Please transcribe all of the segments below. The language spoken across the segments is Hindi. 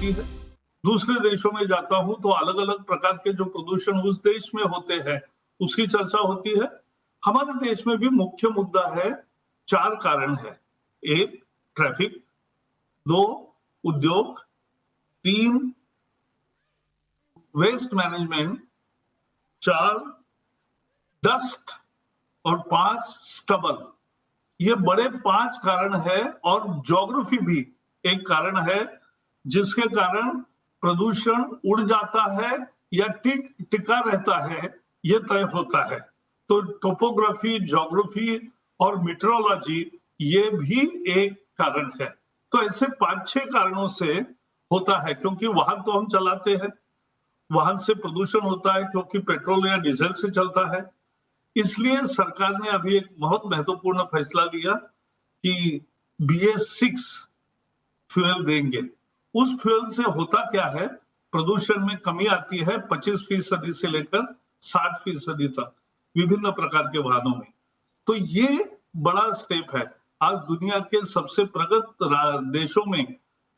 होती है। दूसरे देशों में जाता हूं तो अलग अलग प्रकार के जो प्रदूषण उस देश में होते हैं उसकी चर्चा होती है। हमारे देश में भी मुख्य मुद्दा है, 4 कारण है। 1 ट्रैफिक, 2 उद्योग, 3 वेस्ट मैनेजमेंट, 4 डस्ट और 5 स्टबल। ये बड़े 5 कारण है और ज्योग्राफी भी एक कारण है जिसके कारण प्रदूषण उड़ जाता है या टिका रहता है, ये तय होता है। तो टोपोग्राफी, ज्योग्राफी और मीटरोलॉजी ये भी एक कारण है। तो ऐसे 5-6 कारणों से होता है, क्योंकि वाहन तो हम चलाते हैं, वाहन से प्रदूषण होता है क्योंकि पेट्रोल या डीजल से चलता है। इसलिए सरकार ने अभी एक बहुत महत्वपूर्ण फैसला लिया कि BS6 फ्यूल देंगे। उस फ्यूल से होता क्या है, प्रदूषण में कमी आती है 25% से लेकर 60% तक विभिन्न प्रकार के वाहनों में। तो ये बड़ा स्टेप है। आज दुनिया के सबसे प्रगत देशों में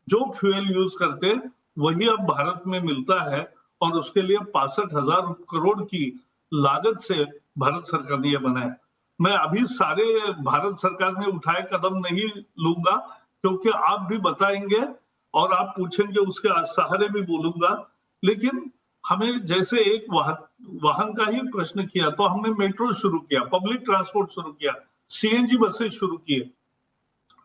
जो फ्यूल यूज करते वही अब भारत में मिलता है और उसके लिए 65,000 करोड़ की लागत से भारत सरकार ने यह बनाया। मैं अभी सारे भारत सरकार ने उठाए कदम नहीं लूंगा, क्योंकि आप भी बताएंगे और आप पूछेंगे उसके सहारे भी बोलूंगा। लेकिन हमें जैसे एक वाहन का ही प्रश्न किया तो हमने मेट्रो शुरू किया, पब्लिक ट्रांसपोर्ट शुरू किया, CNG बसें शुरू किए।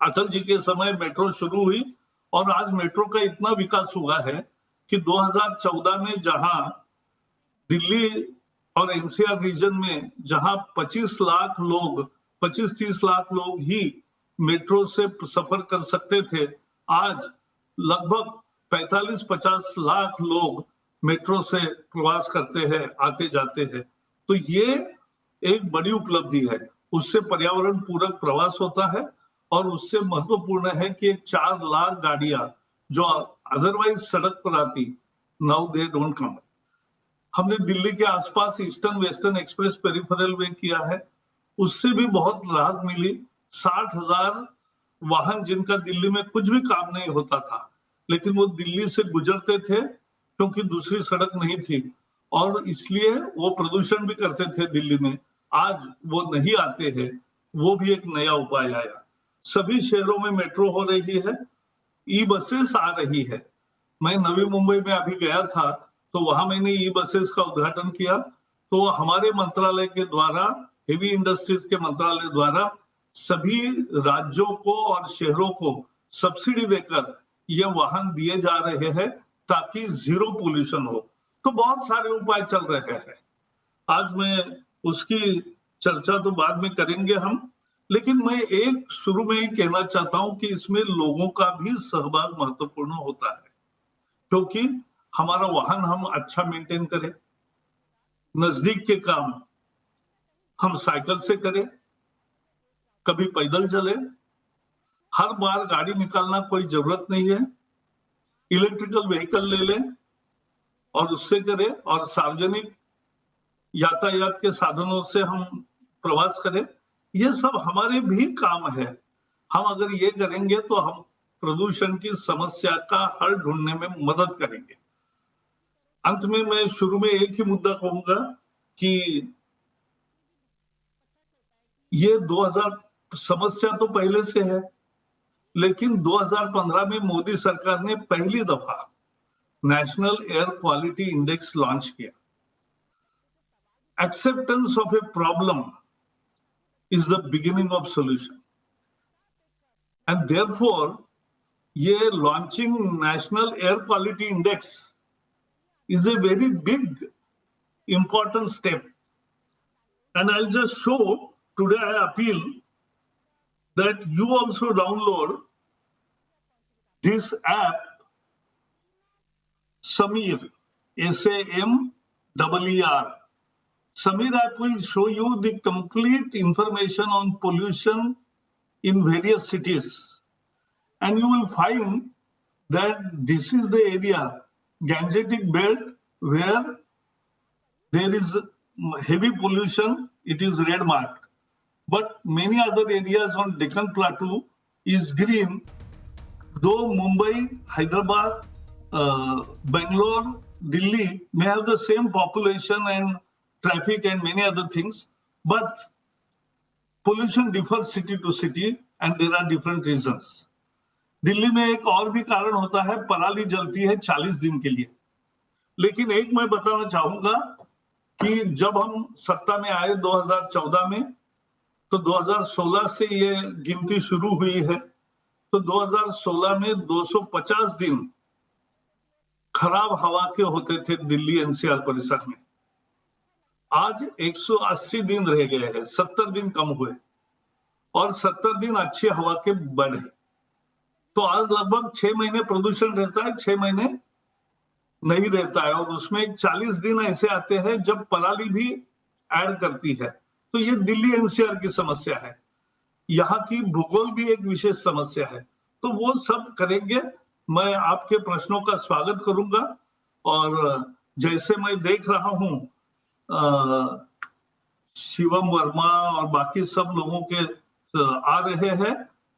अटल जी के समय मेट्रो शुरू हुई और आज मेट्रो का इतना विकास हुआ है कि 2014 में जहां दिल्ली और NCR रीजन में जहां 25-30 लाख लोग ही मेट्रो से सफर कर सकते थे, आज लगभग 45-50 लाख लोग मेट्रो से प्रवास करते हैं, आते जाते हैं। तो ये एक बड़ी उपलब्धि है। उससे पर्यावरण पूरक प्रवास होता है और उससे महत्वपूर्ण है कि 4 लाख गाड़ियां जो अदरवाइज सड़क पर आती, नाउ दे डोंट कम। हमने दिल्ली के आसपास ईस्टर्न वेस्टर्न एक्सप्रेस पेरिफेरल वे किया है, उससे भी बहुत राहत मिली। 60,000 वाहन जिनका दिल्ली में कुछ भी काम नहीं होता था, लेकिन वो दिल्ली से गुजरते थे क्योंकि दूसरी सड़क नहीं थी और इसलिए वो प्रदूषण भी करते थे दिल्ली में। आज वो नहीं आते हैं, वो भी एक नया उपाय आया। सभी शहरों में मेट्रो हो रही है, ई बसेस आ रही है। मैं नवी मुंबई में अभी गया था तो वहां मैंने ई बसेस का उद्घाटन किया। तो हमारे मंत्रालय के द्वारा, हेवी इंडस्ट्रीज के मंत्रालय द्वारा सभी राज्यों को और शहरों को सब्सिडी देकर ये वाहन दिए जा रहे हैं ताकि जीरो पोल्यूशन हो। तो बहुत सारे उपाय चल रहे हैं। आज मैं उसकी चर्चा तो बाद में करेंगे हम, लेकिन मैं एक शुरू में ही कहना चाहता हूं कि इसमें लोगों का भी सहभाग महत्वपूर्ण होता है, क्योंकि हमारा वाहन हम अच्छा मेंटेन करें, नजदीक के काम हम साइकिल से करें, कभी पैदल चले, हर बार गाड़ी निकालना कोई जरूरत नहीं है, इलेक्ट्रिकल व्हीकल ले लें और उससे करें और सार्वजनिक यातायात के साधनों से हम प्रवास करें। ये सब हमारे भी काम है। हम अगर ये करेंगे तो हम प्रदूषण की समस्या का हल ढूंढने में मदद करेंगे। अंत में मैं शुरू में एक ही मुद्दा कहूंगा कि ये 2000 समस्या तो पहले से है, लेकिन 2015 में मोदी सरकार ने पहली दफा national air quality index launch किया। Acceptance of a problem is the beginning of solution, and therefore ये launching national air quality index is a very big important step, and I'll just show today. I appeal that you also download this app Sameer, SAMEER. Sameer app will show you the complete information on pollution in various cities, and you will find that this is the area, Gangetic Belt, where there is heavy pollution. It is red marked, but many other areas on Deccan Plateau is green. Though Mumbai, Hyderabad, Bangalore, Delhi may have the same population and traffic and many other things, but pollution differs city to city and there are different reasons. Delhi में एक और भी कारण होता है, पराली जलती है 40 दिन के लिए। लेकिन एक मैं बताना चाहूंगा कि जब हम सत्ता में आए 2014 में, तो 2016 से ये गिनती शुरू हुई है, तो 2016 में 250 दिन खराब हवा के होते थे दिल्ली एनसीआर परिसर में। आज 180 दिन रह गए हैं, 70 दिन कम हुए और 70 दिन अच्छी हवा के बढ़े। तो आज लगभग 6 महीने प्रदूषण रहता है, 6 महीने नहीं रहता है, और उसमें 40 दिन ऐसे आते हैं जब पराली भी ऐड करती है। तो ये दिल्ली एनसीआर की समस्या है, यहाँ की भूगोल भी एक विशेष समस्या है। तो वो सब करेंगे, मैं आपके प्रश्नों का स्वागत करूंगा। और जैसे मैं देख रहा हूं शिवम वर्मा और बाकी सब लोगों के आ रहे हैं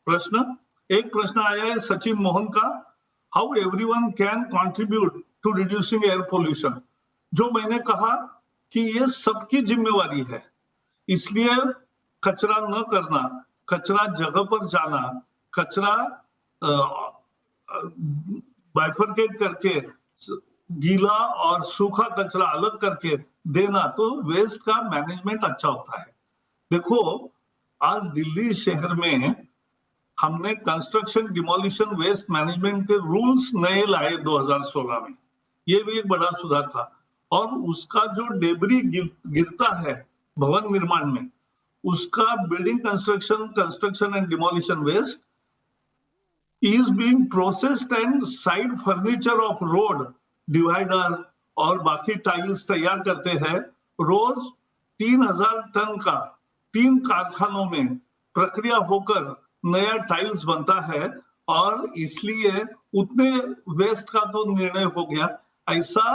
प्रश्न। एक प्रश्न आया है सचिन मोहन का, how everyone can contribute to reducing air pollution. जो मैंने कहा कि ये सबकी जिम्मेवारी है, इसलिए कचरा न करना, कचरा जगह पर जाना, कचरा बाइफरकेट करके गीला और सूखा कचरा अलग करके देना, तो वेस्ट का मैनेजमेंट अच्छा होता है। देखो, आज दिल्ली शहर में हमने कंस्ट्रक्शन डिमोलिशन वेस्ट मैनेजमेंट के रूल्स नए लाए 2016 में, ये भी एक बड़ा सुधार था। और उसका जो डेबरी गिरता है भवन निर्माण में, उसका building construction and demolition waste is being processed and side furniture of road divider और बाकी टाइल्स तैयार करते हैं। रोज 3000 टन का 3 कारखानों में प्रक्रिया होकर नया टाइल्स बनता है, और इसलिए उतने वेस्ट का तो निर्णय हो गया। ऐसा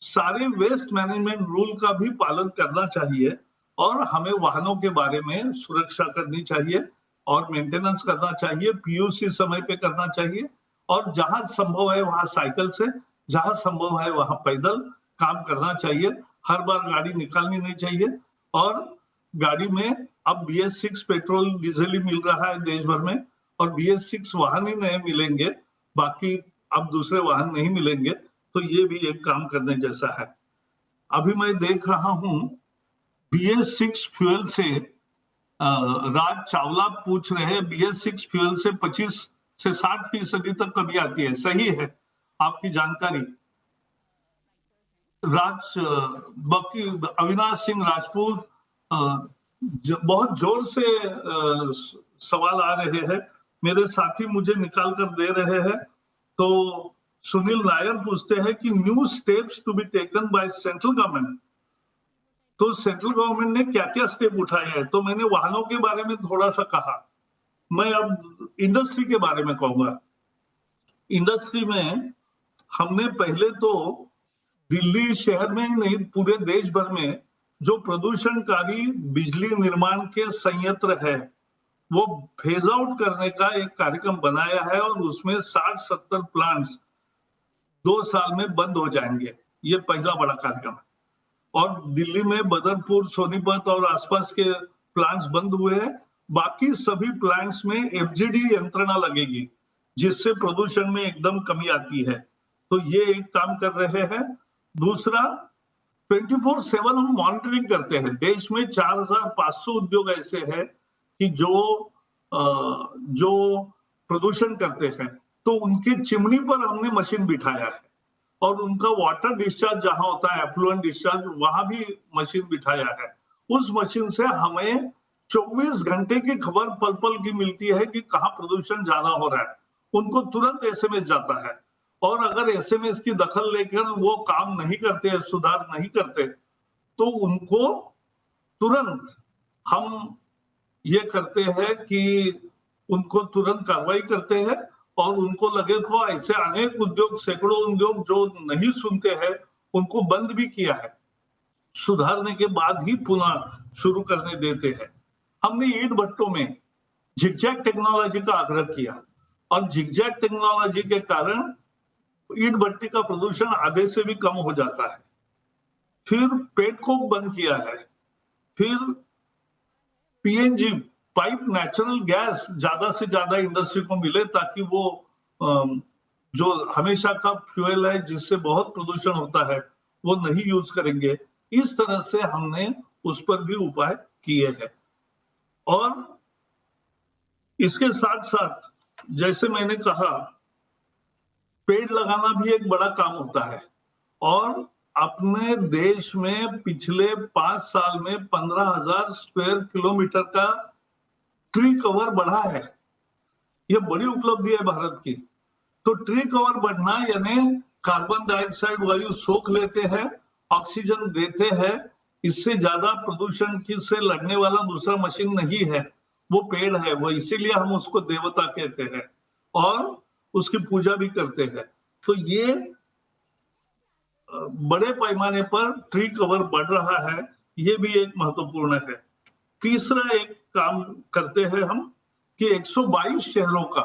सारे वेस्ट मैनेजमेंट रूल का भी पालन करना चाहिए, और हमें वाहनों के बारे में सुरक्षा करनी चाहिए और मेंटेनेंस करना चाहिए, पीयूसी समय पे करना चाहिए, और जहां संभव है वहां साइकिल से, जहां संभव है वहां पैदल काम करना चाहिए। हर बार गाड़ी निकालनी नहीं चाहिए। और गाड़ी में अब BS6 पेट्रोल डीजल ही मिल रहा है देश भर में, और BS6 वाहन ही नहीं मिलेंगे, बाकी अब दूसरे वाहन नहीं मिलेंगे, तो ये भी एक काम करने जैसा है। अभी मैं देख रहा हूं BS6 फ्यूल से राज चावला पूछ रहे हैं, BS6 फ्यूल से 25 से 60% तक कमी आती है, सही है आपकी जानकारी। बाकी अविनाश सिंह राजपूत बहुत जोर से सवाल आ रहे हैं, मेरे साथी मुझे निकाल कर दे रहे हैं। तो सुनील नायर पूछते हैं कि new steps to be taken by central government, तो सेंट्रल गवर्नमेंट ने क्या क्या स्टेप उठाए हैं। तो मैंने वाहनों के बारे में थोड़ा सा कहा, मैं अब इंडस्ट्री के बारे में कहूंगा। इंडस्ट्री में हमने पहले तो दिल्ली शहर में ही नहीं, पूरे देश भर में जो प्रदूषणकारी बिजली निर्माण के संयंत्र है वो फेज आउट करने का एक कार्यक्रम बनाया है, और उसमें 60-70 प्लांट्स 2 साल में बंद हो जाएंगे। ये पहला बड़ा कार्यक्रम है। और दिल्ली में बदरपुर, सोनीपत और आसपास के प्लांट्स बंद हुए हैं। बाकी सभी प्लांट्स में FGD यंत्रणा लगेगी, जिससे प्रदूषण में एकदम कमी आती है। तो ये एक काम कर रहे हैं। दूसरा, 24/7 हम मॉनिटरिंग करते हैं। देश में 4500 उद्योग ऐसे हैं कि जो प्रदूषण करते हैं, तो उनके चिमनी पर हमने मशीन बिठाया है, और उनका वाटर डिस्चार्ज जहां होता है, एफ्लुएंट डिस्चार्ज, वहां भी मशीन बिठाया है। उस मशीन से हमें 24 घंटे की खबर पल पल की मिलती है कि कहां प्रदूषण ज्यादा हो रहा है। उनको तुरंत SMS जाता है, और अगर SMS की दखल लेकर वो काम नहीं करते, सुधार नहीं करते, तो उनको तुरंत हम ये करते हैं कि उनको तुरंत कार्रवाई करते हैं। और उनको लगे तो ऐसे अनेक उद्योग, सैकड़ों उद्योग जो नहीं सुनते हैं, उनको बंद भी किया है, सुधारने के बाद ही पुनः शुरू करने देते हैं। हमने ईंट भट्टों में झिगजैग टेक्नोलॉजी का आग्रह किया, और झिगजैग टेक्नोलॉजी के कारण ईंट भट्टी का प्रदूषण आधे से भी कम हो जाता है। फिर पेट कोक बंद किया है। फिर पीएनजी पाइप नेचुरल गैस ज्यादा से ज्यादा इंडस्ट्री को मिले ताकि वो जो हमेशा का फ्यूल है जिससे बहुत प्रदूषण होता है वो नहीं यूज करेंगे। इस तरह से हमने उस पर भी उपाय किए हैं। और इसके साथ साथ जैसे मैंने कहा, पेड़ लगाना भी एक बड़ा काम होता है। और अपने देश में पिछले 5 साल में 15,000 स्क्वायर किलोमीटर का ट्री कवर बढ़ा है। यह बड़ी उपलब्धि है भारत की। तो ट्री कवर बढ़ना यानी कार्बन डाइऑक्साइड वायु सोख लेते हैं, ऑक्सीजन देते हैं। इससे ज्यादा प्रदूषण से लड़ने वाला दूसरा मशीन नहीं है, वो पेड़ है। वो इसीलिए हम उसको देवता कहते हैं और उसकी पूजा भी करते हैं। तो ये बड़े पैमाने पर ट्री कवर बढ़ रहा है, ये भी एक महत्वपूर्ण है। तीसरा एक काम करते हैं हम कि 122 शहरों का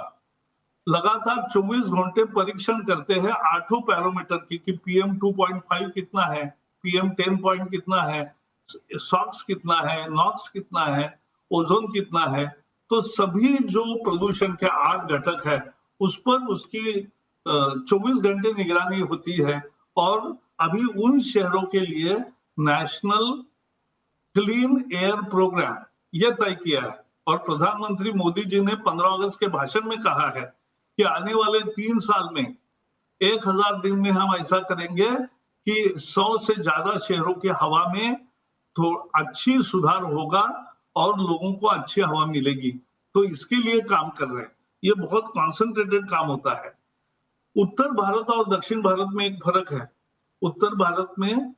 लगातार 24 घंटे परीक्षण करते हैं 8 पैरामीटर की कि PM 2.5 कितना है, PM 10 पॉइंट कितना है, सॉक्स कितना है, नॉक्स कितना है, ओजोन कितना है। तो सभी जो प्रदूषण के 8 घटक है उस पर उसकी 24 घंटे निगरानी होती है। और अभी उन शहरों के लिए नेशनल क्लीन एयर प्रोग्राम यह तय किया है। और प्रधानमंत्री मोदी जी ने 15 अगस्त के भाषण में कहा है कि आने वाले 3 साल में 1000 दिन में हम ऐसा करेंगे कि 100 से ज्यादा शहरों की हवा में तो अच्छी सुधार होगा और लोगों को अच्छी हवा मिलेगी। तो इसके लिए काम कर रहे हैं। ये बहुत कॉन्सेंट्रेटेड काम होता है। उत्तर भारत और दक्षिण भारत में एक फर्क है। उत्तर भारत में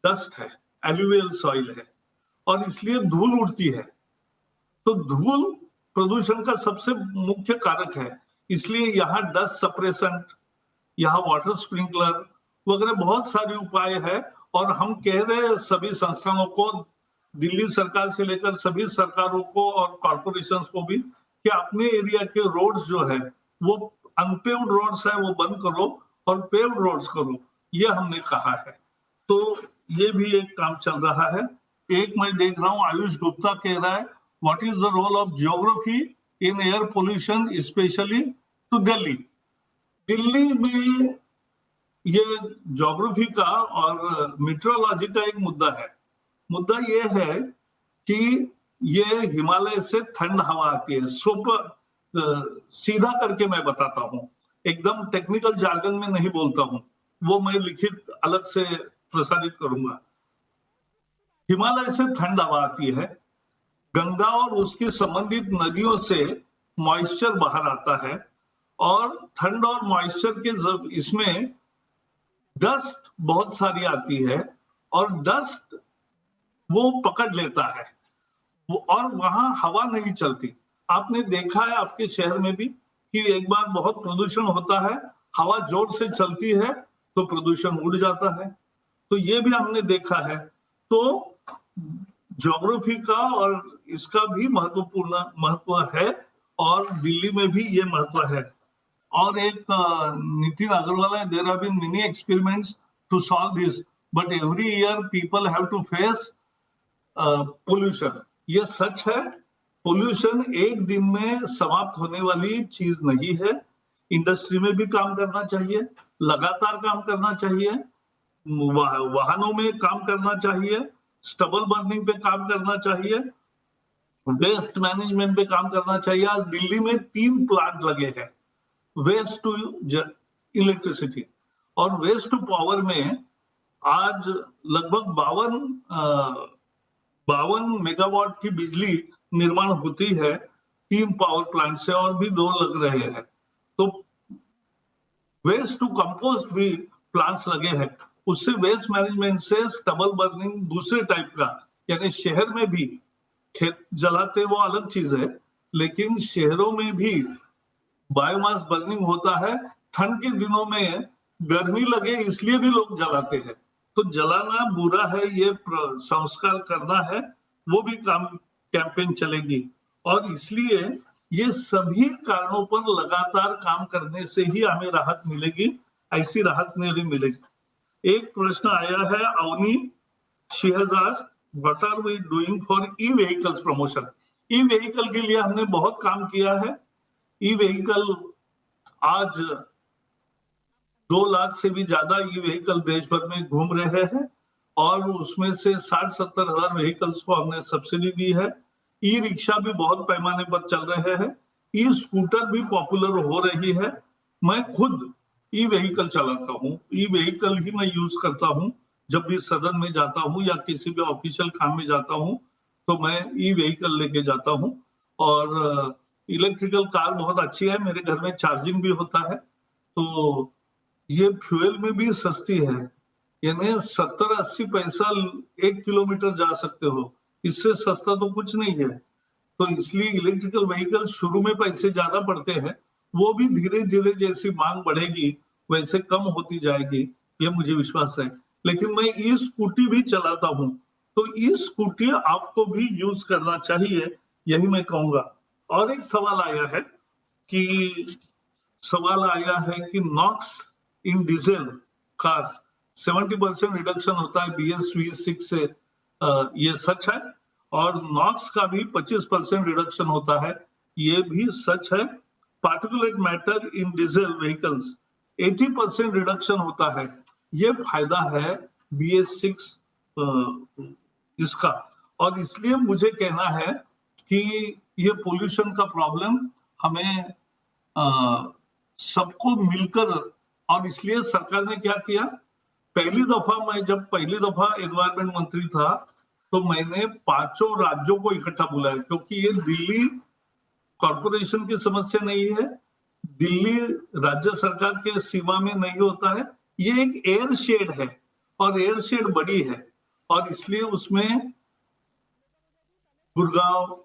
डस्ट है, एल्यूवियल सॉइल है और इसलिए धूल उड़ती है। तो धूल प्रदूषण का सबसे मुख्य कारक है। इसलिए यहाँ डस्ट सप्रेसेंट, यहाँ वाटर स्प्रिंकलर वगैरह बहुत सारे उपाय है। और हम कह रहे हैं सभी संस्थानों को, दिल्ली सरकार से लेकर सभी सरकारों को और कॉर्पोरेशंस को भी, कि अपने एरिया के रोड्स जो है वो अनपेव्ड रोड्स है वो बंद करो और पेव्ड रोड्स करो, ये हमने कहा है। तो ये भी एक काम चल रहा है। एक मैं देख रहा हूं आयुष गुप्ता कह रहा है, what is the role of geography in air pollution specially to Delhi. Delhi में ये ज्योग्राफी का और मीटरोलॉजी का एक मुद्दा है। मुद्दा ये है कि ये हिमालय से ठंड हवा आती है। सीधा करके मैं बताता हूं, एकदम टेक्निकल जार्गन में नहीं बोलता हूं, वो मैं लिखित अलग से प्रसारित करूंगा। हिमालय से ठंड हवा आती है, गंगा और उसकी संबंधित नदियों से मॉइस्चर बाहर आता है और ठंड और मॉइस्चर के इसमें डस्ट बहुत सारी आती है और डस्ट वो पकड़ लेता है वो, और वहां हवा नहीं चलती। आपने देखा है आपके शहर में भी कि एक बार बहुत प्रदूषण होता है, हवा जोर से चलती है तो प्रदूषण उड़ जाता है। तो ये भी हमने देखा है। तो ज्योग्राफी का और इसका भी महत्वपूर्ण महत्व है और दिल्ली में भी ये महत्व है। और एक नितिन अग्रवाल है, there have been many experiments to solve this but every year people have to face pollution. ये सच है, पोल्यूशन एक दिन में समाप्त होने वाली चीज नहीं है। इंडस्ट्री में भी काम करना चाहिए, लगातार काम करना चाहिए, वाहनों में काम करना चाहिए, स्टबल बर्निंग पे काम करना चाहिए, वेस्ट मैनेजमेंट पे काम करना चाहिए। आज दिल्ली में 3 प्लांट लगे हैं वेस्ट टू इलेक्ट्रिसिटी और वेस्ट टू पावर में आज लगभग 52 मेगावाट की बिजली निर्माण होती है 3 पावर प्लांट से, और भी 2 लग रहे हैं। तो वेस्ट टू कंपोस्ट भी प्लांट्स लगे हैं। उससे वेस्ट मैनेजमेंट से स्टबल बर्निंग दूसरे टाइप का, यानी शहर में भी खेत जलाते वो अलग चीज है, लेकिन शहरों में भी बायोमास बर्निंग होता है। ठंड के दिनों में गर्मी लगे इसलिए भी लोग जलाते हैं। तो जलाना बुरा है, ये संस्कार करना है, वो भी काम कैंपेन चलेगी। और इसलिए ये सभी कारणों पर लगातार काम करने से ही हमें राहत मिलेगी। ऐसी राहत नहीं मिलेगी। एक प्रश्न आया है Avni, she has asked what are we doing for e vehicles promotion. E vehicle के लिए हमने बहुत काम किया है। ई व्हीकल आज 2 लाख से भी ज्यादा ई व्हीकल देश भर में घूम रहे हैं और उसमें से 60-70 हजार व्हीकल्स को हमने सब्सिडी दी है। ई रिक्शा भी बहुत पैमाने पर चल रहे हैं। ई स्कूटर भी पॉपुलर हो रही है। मैं खुद ई व्हीकल चलाता हूँ, ई व्हीकल ही मैं यूज करता हूँ। जब भी सदन में जाता हूँ या किसी भी ऑफिशियल काम में जाता हूँ तो मैं ई व्हीकल लेके जाता हूँ। और इलेक्ट्रिकल कार बहुत अच्छी है, मेरे घर में चार्जिंग भी होता है, तो ये फ्यूल में भी सस्ती है। यानी 70-80 पैसा 1 किलोमीटर जा सकते हो, इससे सस्ता तो कुछ नहीं है। तो इसलिए इलेक्ट्रिकल व्हीकल शुरू में पैसे ज्यादा पड़ते हैं, वो भी धीरे धीरे जैसी मांग बढ़ेगी वैसे कम होती जाएगी, ये मुझे विश्वास है। लेकिन मैं ई स्कूटी भी चलाता हूँ, तो ई स्कूटी आपको भी यूज करना चाहिए, यही मैं कहूंगा। और एक सवाल आया है कि NOx in diesel cars 70% reduction होता है BS-V6 से, ये सच है। और नॉक्स का भी 25% रिडक्शन होता है, ये भी सच है। Particulate matter in diesel vehicles 80% reduction होता है, ये फायदा है BS-6 इसका। और इसलिए मुझे कहना है कि ये पोल्यूशन का प्रॉब्लम हमें सबको मिलकर, और इसलिए सरकार ने क्या किया, मैं जब पहली दफा एनवायरमेंट मंत्री था तो मैंने 5 राज्यों को इकट्ठा बुलाया, क्योंकि ये दिल्ली कॉर्पोरेशन की समस्या नहीं है, दिल्ली राज्य सरकार के सीमा में नहीं होता है, ये एक एयर शेड है और एयर शेड बड़ी है। और इसलिए उसमें गुड़गांव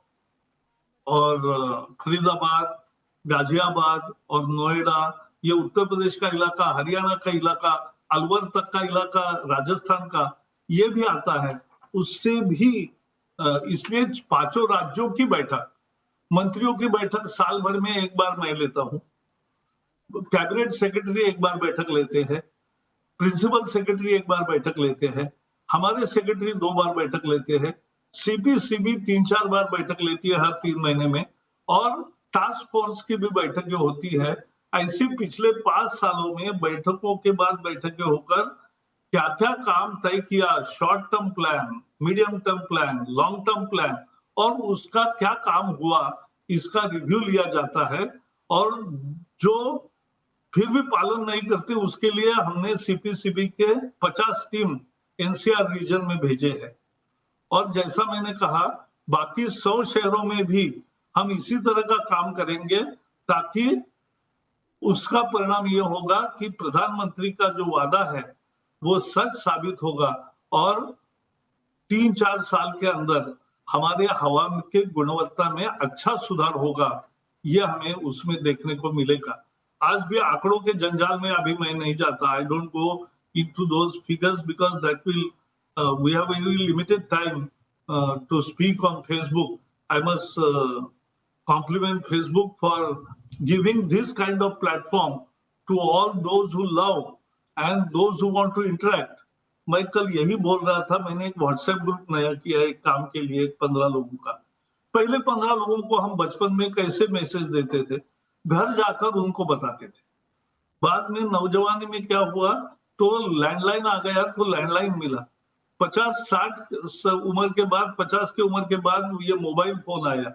और फरीदाबाद, गाजियाबाद और नोएडा, ये उत्तर प्रदेश का इलाका, हरियाणा का इलाका, अलवर तक का इलाका, राजस्थान का, ये भी आता है। उससे भी इसलिए 5 राज्यों की बैठक, मंत्रियों की बैठक साल भर में एक बार मैं लेता हूँ, कैबिनेट सेक्रेटरी एक बार बैठक लेते हैं, प्रिंसिपल सेक्रेटरी एक बार बैठक लेते हैं, हमारे सेक्रेटरी 2 बार बैठक लेते हैं, CPCB 3-4 बार बैठक लेती है हर 3 महीने में, और टास्क फोर्स की भी बैठकें होती है। ऐसे पिछले 5 सालों में बैठकों के बाद बैठकें होकर क्या क्या काम तय किया, short term plan, medium term plan, long term plan, और उसका क्या काम हुआ, इसका रिव्यू लिया जाता है। और जो फिर भी पालन नहीं करते उसके लिए हमने CPCB के 50 टीम NCR रीजन में भेजे हैं। और जैसा मैंने कहा, बाकी 100 शहरों में भी हम इसी तरह का काम करेंगे, ताकि उसका परिणाम ये होगा कि प्रधानमंत्री का जो वादा है वो सच साबित होगा और 3-4 साल के अंदर हमारे हवा के गुणवत्ता में अच्छा सुधार होगा, ये हमें उसमें देखने को मिलेगा। आज भी आंकड़ों के जंजाल में अभी मैं नहीं जाता, I don't go into those figures because that will we have very limited time to speak on Facebook. I must compliment Facebook for giving this kind of platform to all those who love and those who want to interact. मैं कल यही बोल रहा था, मैंने एक व्हाट्सएप ग्रुप नया किया एक काम के लिए, 15 लोगों का। पहले 15 लोगों को हम बचपन में कैसे मैसेज देते थे, घर जाकर उनको बताते थे। बाद में नौजवानी में क्या हुआ, तो लैंडलाइन आ गया, तो लैंडलाइन मिला। 50-60 उम्र के बाद, 50 की उम्र के बाद ये मोबाइल फोन आया,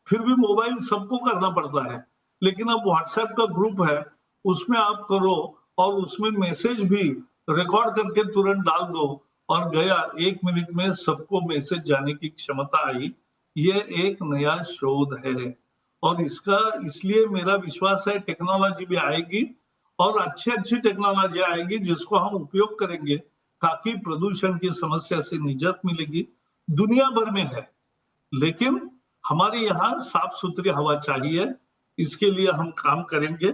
फिर भी मोबाइल सबको करना पड़ता है। लेकिन अब व्हाट्सएप का ग्रुप है, उसमें आप करो और उसमें मैसेज भी रिकॉर्ड करके तुरंत डाल दो और गया, 1 मिनट में सबको मैसेज जाने की क्षमता आई। ये एक नया शोध है और इसका इसलिए मेरा विश्वास है टेक्नोलॉजी भी आएगी और अच्छी टेक्नोलॉजी आएगी जिसको हम उपयोग करेंगे, ताकि प्रदूषण की समस्या से निजात मिलेगी। दुनिया भर में है, लेकिन हमारे यहाँ साफ सुथरी हवा चाहिए, इसके लिए हम काम करेंगे।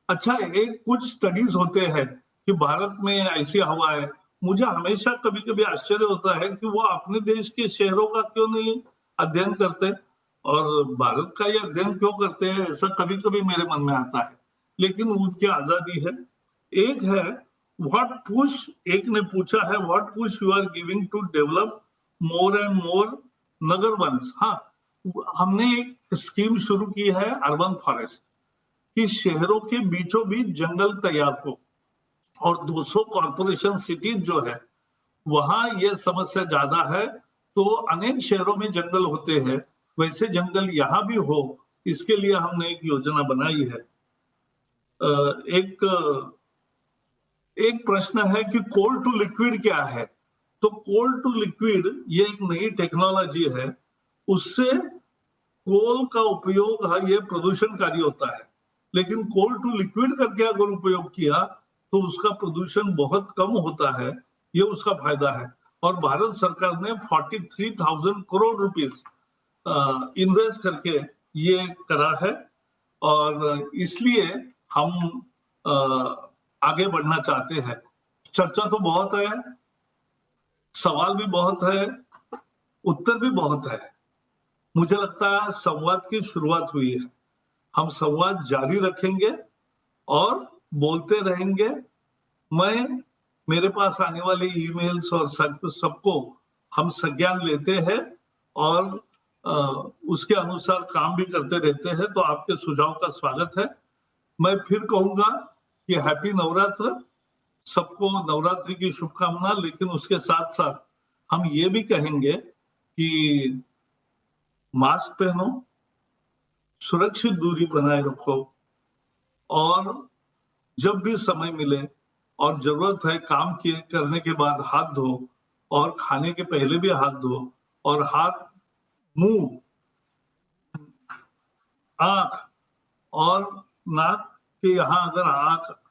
अच्छा, एक कुछ स्टडीज होते हैं कि भारत में ऐसी हवा है, मुझे हमेशा कभी कभी आश्चर्य होता है कि वो अपने देश के शहरों का क्यों नहीं अध्ययन करते और भारत का ये अध्ययन क्यों करते हैं, ऐसा कभी कभी मेरे मन में आता है। लेकिन उनकी आजादी है, एक है व्हाट पुश, एक ने पूछा है what push you are giving to develop more and more Nagar Vans. हाँ, हमने एक स्कीम शुरू की है अर्बन फॉरेस्ट, कि शहरों के बीचों बीच जंगल तैयार हो, और 200 कॉर्पोरेशन सिटीज जो है वहां ये समस्या ज्यादा है, तो अनेक शहरों में जंगल होते हैं, वैसे जंगल यहाँ भी हो, इसके लिए हमने एक योजना बनाई है। एक प्रश्न है कि कोल टू लिक्विड क्या है। तो कोल टू लिक्विड ये एक नई टेक्नोलॉजी है, उससे कोल का उपयोग है ये प्रदूषणकारी होता है, लेकिन कोल टू लिक्विड करके अगर उपयोग किया तो उसका प्रदूषण बहुत कम होता है, ये उसका फायदा है। और भारत सरकार ने 43,000 करोड़ रुपीस इन्वेस्ट करके ये करा है, और इसलिए हम आगे बढ़ना चाहते हैं। चर्चा तो बहुत है, सवाल भी बहुत है, उत्तर भी बहुत है। मुझे लगता है संवाद की शुरुआत हुई है, हम संवाद जारी रखेंगे और बोलते रहेंगे। मेरे पास आने वाले ईमेल्स और सबको हम संज्ञान लेते हैं और उसके अनुसार काम भी करते रहते हैं, तो आपके सुझाव का स्वागत है। मैं फिर कहूंगा कि हैप्पी नवरात्र, सबको नवरात्रि की शुभकामना। लेकिन उसके साथ साथ हम ये भी कहेंगे कि मास्क पहनो, सुरक्षित दूरी बनाए रखो, और जब भी समय मिले और जरूरत है काम करने के बाद हाथ धो, और खाने के पहले भी हाथ धो, और हाथ, मुंह, आंख और नाक के यहाँ अगर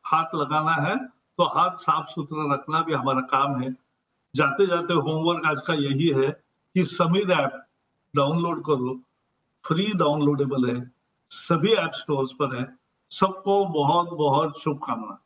हाथ लगाना है तो हाथ साफ सुथरा रखना भी हमारा काम है। जाते जाते होमवर्क आज का यही है कि समीर ऐप डाउनलोड करो, फ्री डाउनलोडेबल है, सभी ऐप स्टोर्स पर है। सबको बहुत बहुत शुभकामनाएं।